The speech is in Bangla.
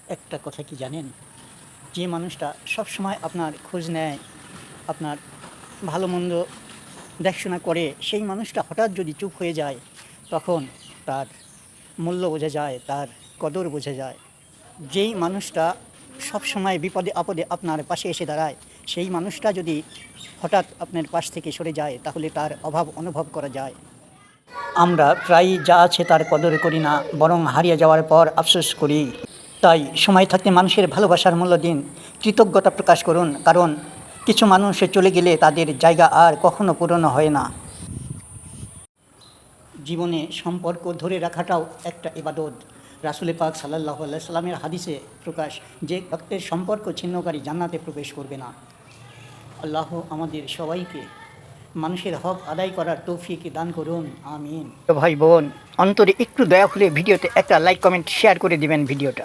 একটা কথা কি জানেন? যে মানুষটা সবসময় আপনার খোঁজ নেয়, আপনার ভালো-মন্দ দেখাশোনা করে, সেই মানুষটা হঠাৎ যদি চুপ হয়ে যায়, তখন তার মূল্য বোঝা যায়, তার কদর বোঝা যায়। যেই মানুষটা সবসময় বিপদে-আপদে আপনার পাশে এসে দাঁড়ায়, সেই মানুষটা যদি হঠাৎ আপনার পাশ থেকে সরে যায়, তাহলে তার অভাব অনুভব করা যায়। আমরা প্রায়ই যা আছে তার কদর করি না, বরং হারিয়ে যাওয়ার পর আফসোস করি। তাই সময় থাকতে মানুষের ভালোবাসার মূল্য দিন, কৃতজ্ঞতা প্রকাশ করুন, কারণ কিছু মানুষ চলে গেলে তাদের জায়গা আর কখনো পূরণ হয় না। জীবনে সম্পর্ক ধরে রাখাটাও একটা ইবাদত। রাসূল পাক সাল্লাল্লাহু আলাইহি সাল্লামের হাদিসে প্রকাশ, যে ভক্তের সম্পর্ক ছিন্নকারী জান্নাতে প্রবেশ করবে না। আল্লাহ আমাদের সবাইকে মানুষের হক আদায় করার তৌফিক দান করুন, আমিন। তো ভাই বোন, অন্তরে একটু দয়া হলে ভিডিওতে একটা লাইক কমেন্ট শেয়ার করে দিবেন ভিডিওটা।